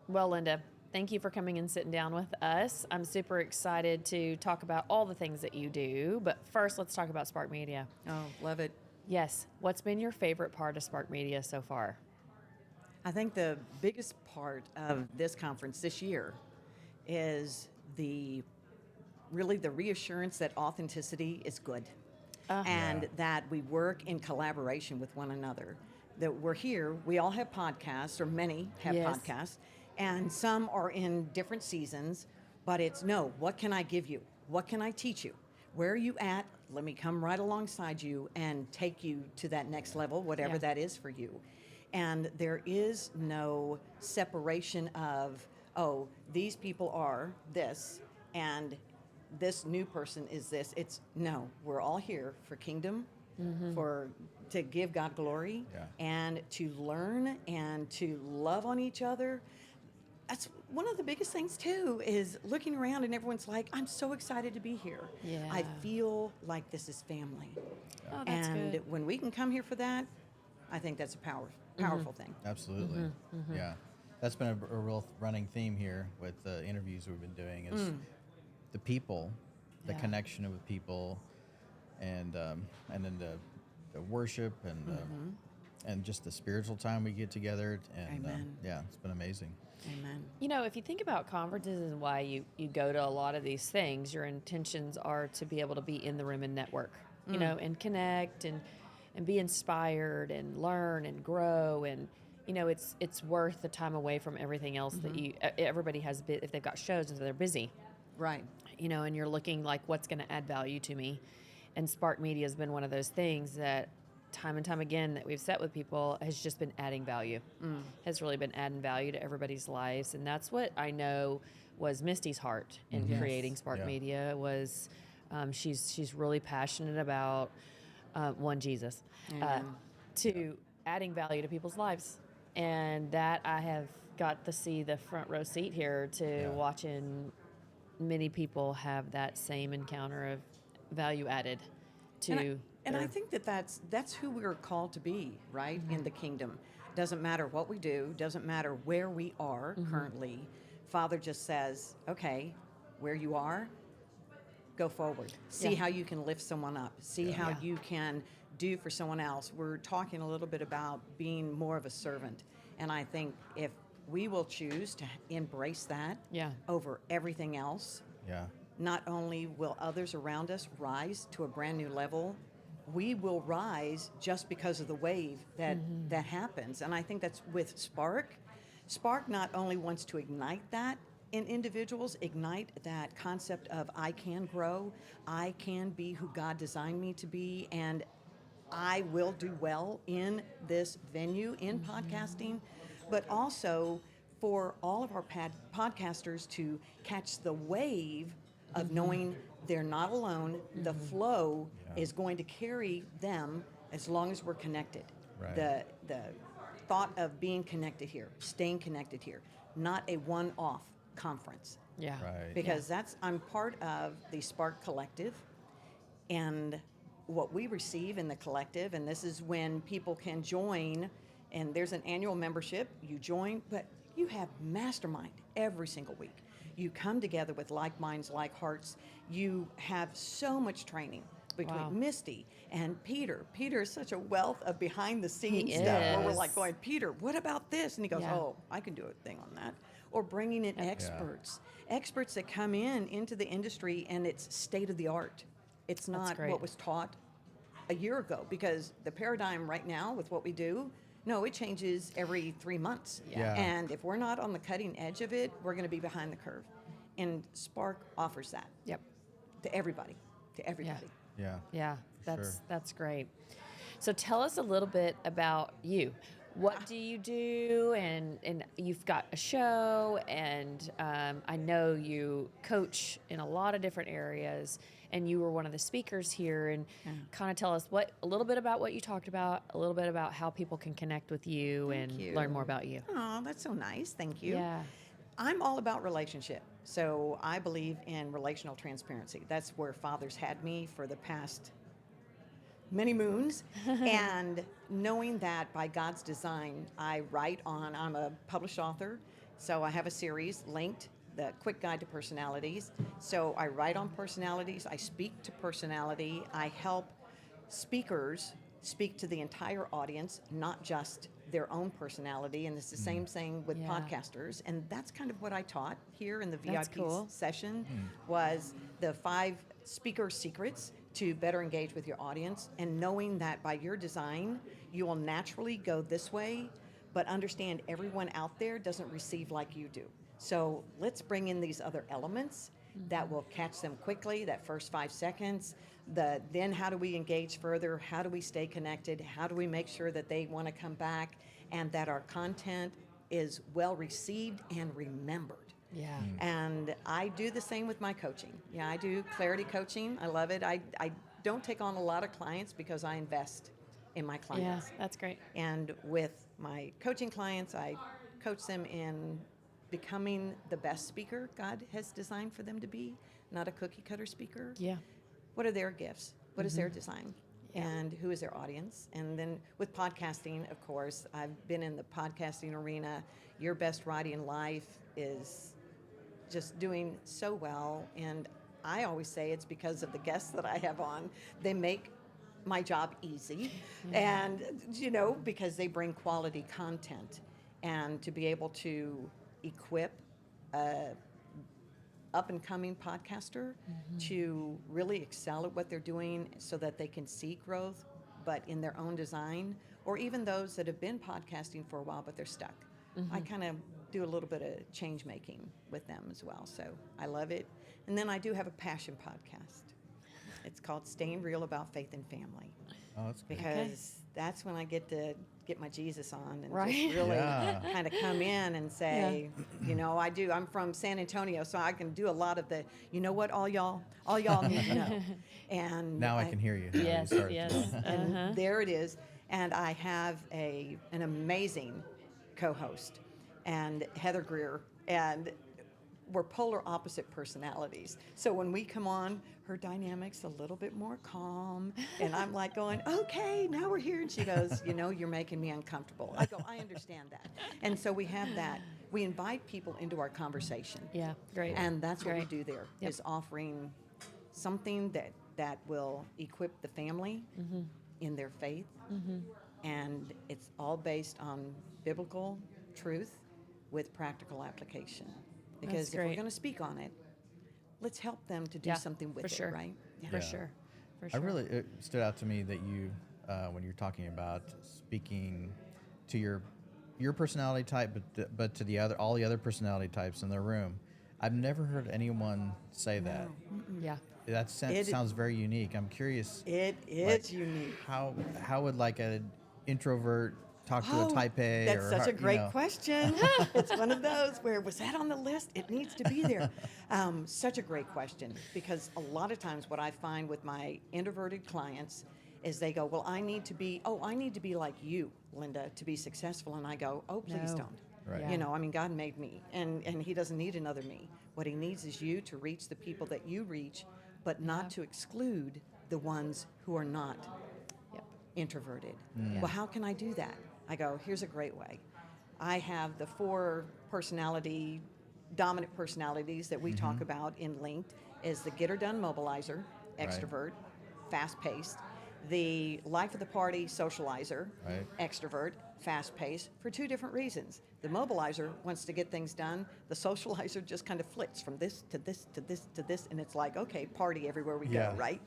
Well, Linda, thank you for coming and sitting down with us. I'm super excited to talk about all the things that you do. But first, let's talk about Spark Media. Oh, love it. Yes. What's been your favorite part of Spark Media so far? I think the biggest part of this conference this year is the really the reassurance that authenticity is good and that we work in collaboration with one another. That we're here, we all have podcasts, or many have Yes. podcasts, and some are in different seasons, but it's no, what can I give you? What can I teach you? Where are you at? Let me come right alongside you and take you to that next level, whatever Yeah. that is for you. And there is no separation of, oh, these people are this, and this new person is this. It's no, we're all here for kingdom, for to give God glory, and to learn and to love on each other. That's one of the biggest things too, is looking around and everyone's like, I'm so excited to be here. Yeah. I feel like this is family. Oh, that's And good. when we can come here for that, I think that's a powerful thing. Absolutely. Yeah. That's been a real running theme here with the interviews we've been doing is the people, the Yeah. connection with people, and then the worship and just the spiritual time we get together. And Amen. yeah, it's been amazing. Amen. You know, if you think about conferences and why you go to a lot of these things, your intentions are to be able to be in the room and network, you know, and connect and be inspired and learn and grow. And, you know, it's worth the time away from everything else that everybody has, if they've got shows and they're busy, Right. you know, and you're looking like what's going to add value to me. And Spark Media has been one of those things that time and time again that we've set with people has just been adding value, has really been adding value to everybody's lives. And that's what I know was Misty's heart in creating Spark Yeah. Media was she's really passionate about one, Jesus, to adding value to people's lives. And that I have got to see the front row seat here to watching many people have that same encounter of value added to And I their- think that's who we're called to be, right? In the kingdom. Doesn't matter what we do, doesn't matter where we are currently. Father just says, okay, where you are, go forward. See how you can lift someone up. See how you can do for someone else. We're talking a little bit about being more of a servant. And I think if we will choose to embrace that over everything else, Yeah. not only will others around us rise to a brand new level, we will rise just because of the wave that happens. And I think that's with Spark. Spark not only wants to ignite that in individuals, ignite that concept of I can grow, I can be who God designed me to be, and I will do well in this venue in podcasting, but also for all of our podcasters to catch the wave of knowing they're not alone. The flow is going to carry them as long as we're connected. Right. The thought of being connected here, staying connected here, not a one-off conference. Yeah. Right. Because I'm part of the Spark Collective, and what we receive in the collective, and this is when people can join, and there's an annual membership, you join, but you have mastermind every single week. You come together with like minds, like hearts. You have so much training between Misty and Peter. Peter is such a wealth of behind the scenes stuff where we're like going, Peter, what about this? And he goes, oh, I can do a thing on that. Or bringing in experts that come into the industry, and it's state of the art. It's not what was taught a year ago, because the paradigm right now with what we do, no, it changes every 3 months. Yeah. And if we're not on the cutting edge of it, we're going to be behind the curve. And Spark offers that to everybody, Yeah. Yeah, Sure. that's great. So tell us a little bit about you. What do you do? And you've got a show, and I know you coach in a lot of different areas, and you were one of the speakers here. And kind of tell us a little bit about what you talked about, a little bit about how people can connect with you and learn more about you. Oh, that's so nice. Thank you. Yeah. I'm all about relationship. So I believe in relational transparency. That's where Father's had me for the past many moons. And knowing that by God's design, I'm a published author, So I have a series linked, the Quick Guide to Personalities. So I write on personalities, I speak to personality, I help speakers speak to the entire audience, not just their own personality. And it's the same thing with Yeah. podcasters. And that's kind of what I taught here in the That's VIP cool. session was the 5 speaker secrets to better engage with your audience, and knowing that by your design, you will naturally go this way, but understand everyone out there doesn't receive like you do. So let's bring in these other elements that will catch them quickly, that first 5 seconds. Then how do we engage further? How do we stay connected? How do we make sure that they want to come back and that our content is well received and remembered? Yeah. And I do the same with my coaching. Yeah, I do clarity coaching. I love it. I don't take on a lot of clients because I invest in my Yeah, clients. that's great. And with my coaching clients, I coach them in becoming the best speaker God has designed for them to be, not a cookie cutter speaker. Yeah. What are their gifts? What is their design? Yeah. And who is their audience? And then with podcasting, of course, I've been in the podcasting arena. Your Best Writing in Life is just doing so well. And I always say it's because of the guests that I have on. They make my job easy. And, because they bring quality content. And to be able to equip a up and coming podcaster to really excel at what they're doing so that they can see growth, but in their own design, or even those that have been podcasting for a while but they're stuck. I kind of do a little bit of change making with them as well. So I love it. And then I do have a passion podcast. It's called Staying Real About Faith and Family. Oh, that's good. Because that's when I get to get my Jesus on and Right. just really Yeah. kind of come in and say, I'm from San Antonio, so I can do a lot of the, all y'all need to know. And Now I can hear you. Now you Yes, started to yes. talk. and there it is. And I have an amazing co-host, and Heather Greer, and we're polar opposite personalities. So when we come on, her dynamic's a little bit more calm, and I'm like going, okay, now we're here. And she goes, you're making me uncomfortable. I go, I understand that. And so we have that. We invite people into our conversation. Yeah, great. And that's what we Great. do there, Yep. is offering something that will equip the family in their faith. And it's all based on biblical truth with practical application. Because That's if we're great. going to speak on it, let's help them to do Yeah, something with for it, sure. right? For Yeah. sure. For I sure. really, it stood out to me that you, when you're talking about speaking to your personality type, but to all the other personality types in the room, I've never heard anyone say that. Yeah. That It- sounds very unique. I'm curious. It is unique. How would like an introvert talk to a type A? That's or such how- a great question. It's one of those where, was that on the list? It needs to be there. Such a great question, because a lot of times what I find with my introverted clients is they go, well, I need to be like you, Linda, to be successful. And I go, oh, please No. don't. Right. Yeah. God made me, and he doesn't need another me. What he needs is you to reach the people that you reach, but not to exclude the ones who are not Yep. introverted. Yeah. Well, how can I do that? I go, here's a great way. I have the 4 dominant personalities that we talk about in Linked is the get her done mobilizer, extrovert, fast paced, the life of the party socializer, Right. extrovert, fast paced, for 2 different reasons. The mobilizer wants to get things done. The socializer just kind of flits from this to this to this to this, and it's like, okay, party everywhere we Yeah. go, right?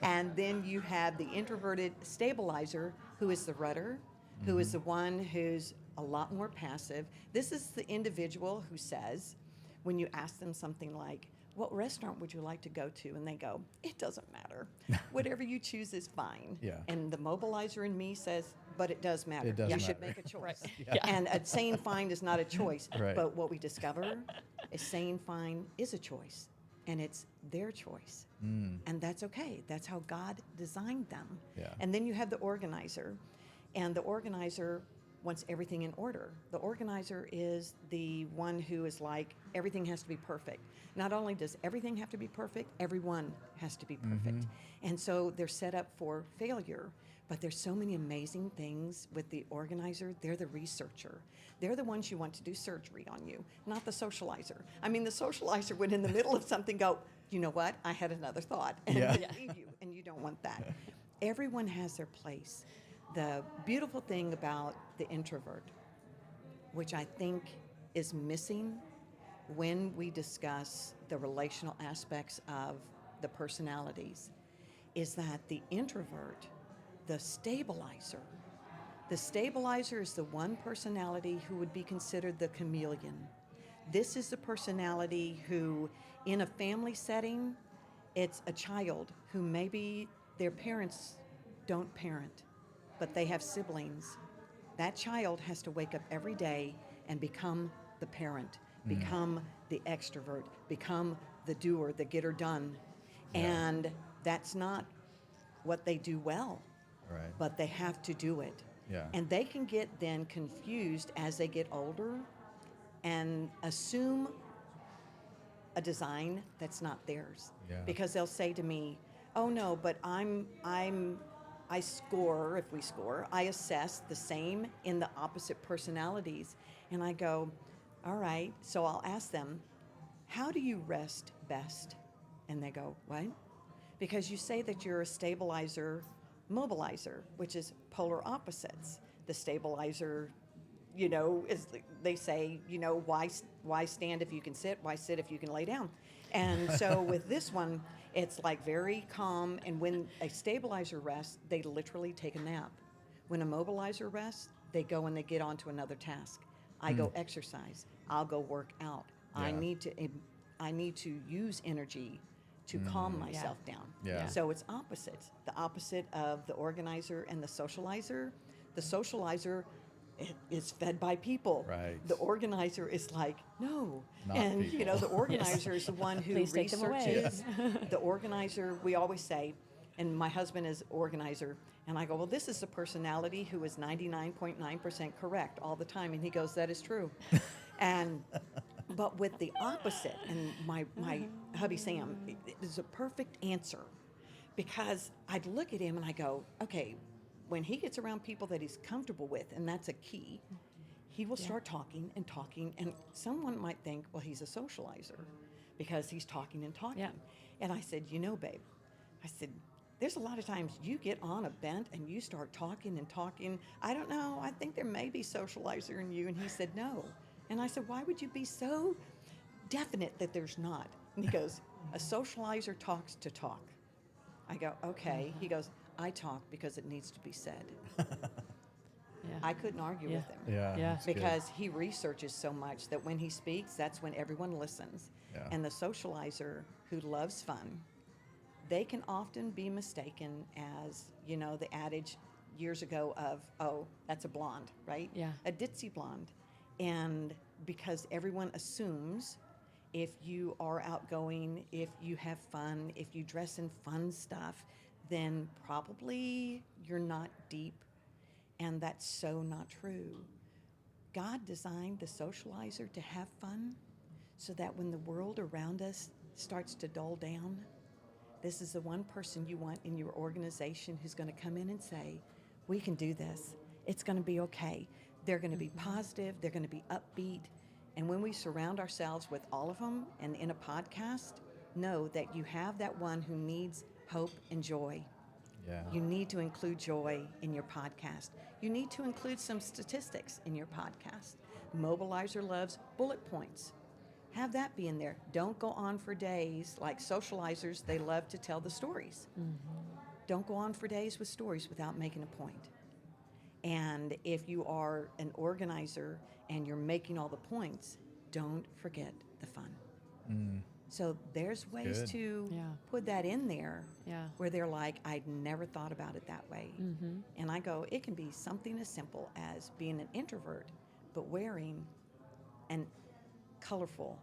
And then you have the introverted stabilizer, who is the rudder, who is the one who's a lot more passive. This is the individual who says, when you ask them something like, what restaurant would you like to go to? And they go, it doesn't matter. Whatever you choose is fine. Yeah. And the mobilizer in me says, but it does matter. It does You should matter. make a choice. Yeah. And saying fine is not a choice. Right. But what we discover is saying fine is a choice. And it's their choice. And that's okay. That's how God designed them. Yeah. And then you have the organizer. And the organizer wants everything in order. The organizer is the one who is like, everything has to be perfect. Not only does everything have to be perfect, everyone has to be perfect. And so they're set up for failure. But there's so many amazing things with the organizer. They're the researcher. They're the ones you want to do surgery on you, not the socializer. I mean, the socializer would in the middle of something go, you know what? I had another thought, and Yeah. leave you, and you don't want that. Everyone has their place. The beautiful thing about the introvert, which I think is missing when we discuss the relational aspects of the personalities, is that the introvert, the stabilizer is the one personality who would be considered the chameleon. This is the personality who, in a family setting, it's a child who maybe their parents don't parent, but they have siblings. That child has to wake up every day and become the parent, become the extrovert, become the doer, the getter done. Yeah. And that's not what they do well, Right. but they have to do it. Yeah. And they can get then confused as they get older and assume a design that's not theirs. Yeah. Because they'll say to me, "Oh no, but I score, if we score, I assess the same in the opposite personalities." And I go, "All right." So I'll ask them, "How do you rest best?" And they go, "What?" Because you say that you're a stabilizer, mobilizer, which is polar opposites. The stabilizer, is they say, why stand if you can sit? Why sit if you can lay down? And so with this one, it's like very calm. And when a stabilizer rests, they literally take a nap. When a mobilizer rests, they go and they get on to another task. I go exercise. I'll go work out. I Yeah. need to use energy to calm myself down. Yeah. So it's opposites. The opposite of the organizer and the socializer. The socializer is fed by people. Right. The organizer is like, no. Not and people. the organizer is the one who Please take them away. researches. The organizer, we always say, and my husband is organizer, and I go, well, this is the personality who is 99.9% correct all the time. And he goes, that is true. But with the opposite, and my hubby Sam, it is a perfect answer, because I'd look at him and I go, okay, when he gets around people that he's comfortable with, and that's a key, he will start talking and talking, and someone might think, well, he's a socializer because he's talking and talking. Yeah. And I said, babe, I said, there's a lot of times you get on a bent and you start talking and talking. I don't know, I think there may be socializer in you. And he said, no. And I said, why would you be so definite that there's not? And he goes, a socializer talks to talk. I go, okay. He goes, I talk because it needs to be said. Yeah. I couldn't argue with him. Yeah. Yeah. That's good. Because he researches so much that when he speaks, that's when everyone listens. Yeah. And the socializer who loves fun, they can often be mistaken as, the adage years ago of, oh, that's a blonde, right? Yeah. A ditzy blonde. And because everyone assumes if you are outgoing, if you have fun, if you dress in fun stuff, then probably you're not deep. And that's so not true. God designed the socializer to have fun so that when the world around us starts to dull down, this is the one person you want in your organization who's going to come in and say, we can do this. It's going to be okay. They're going to be positive. They're going to be upbeat. And when we surround ourselves with all of them, and in a podcast, know that you have that one who needs hope and joy. Yeah. You need to include joy in your podcast. You need to include some statistics in your podcast. Mobilizer loves bullet points. Have that be in there. Don't go on for days like socializers. They love to tell the stories. Don't go on for days with stories without making a point. And if you are an organizer and you're making all the points, don't forget the fun. So there's ways good. to Yeah. put that in there Yeah. where they're like, I'd never thought about it that way. And I go, it can be something as simple as being an introvert, but wearing an colorful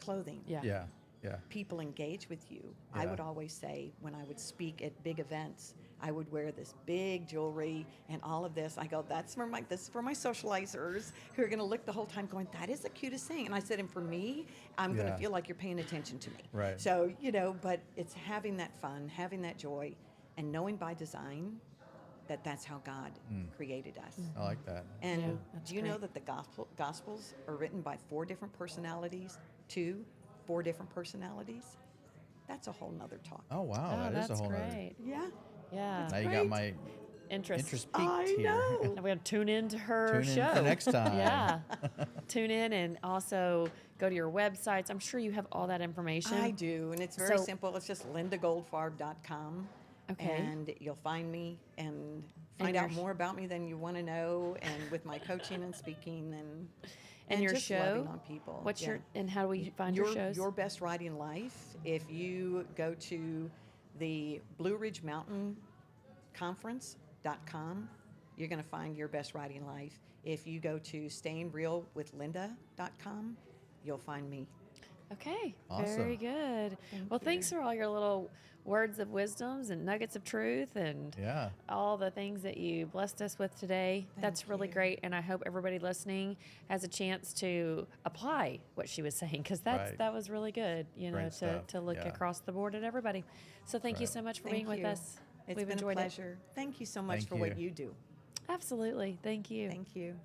clothing. Yeah. Yeah. Yeah. People engage with you. I Yeah. would always say when I would speak at big events, I would wear this big jewelry and all of this. I go, this is for my socializers who are going to look the whole time going, that is the cutest thing. And I said, and for me, I'm going Yeah. to feel like you're paying attention to me. Right. So, but it's having that fun, having that joy, and knowing by design that that's how God created us. I like that. And Yeah, that's do you know great. that the Gospels are written by 4 different personalities? 4 different personalities? That's a whole nother talk. Oh wow, Oh, that is a that's whole nother. great. Yeah. Yeah. Now you got great. my Interest. interest peaked I here. know. And we have to tune in to her Tune in show. for next time. Yeah. Tune in and also go to your websites. I'm sure you have all that information. I do, and it's very So- simple. It's just lindagoldfarb.com. Okay. And you'll find me and And find your out more about me than you want to know, and with my coaching and speaking And your just show? loving on people. What's Yeah. your and how do we find your shows? Your Best Writing Life. If you go to the Blue Ridge Mountain Conference.com, you're going to find Your Best Writing Life. If you go to stayingrealwithlinda.com, you'll find me. Okay. Awesome. Very good. Thank Well, you. thanks for all your little words of wisdoms and nuggets of truth and Yeah. all the things that you blessed us with today. That's really you. great, and I hope everybody listening has a chance to apply what she was saying, because Right. that was really good. You know, Great stuff, to look yeah. across the board at everybody. So thank you Right. so much for Thank being with you. us. It's We've been enjoyed a pleasure. Thank you so much Thank for what you. you do. it. Absolutely. Thank you. Thank you.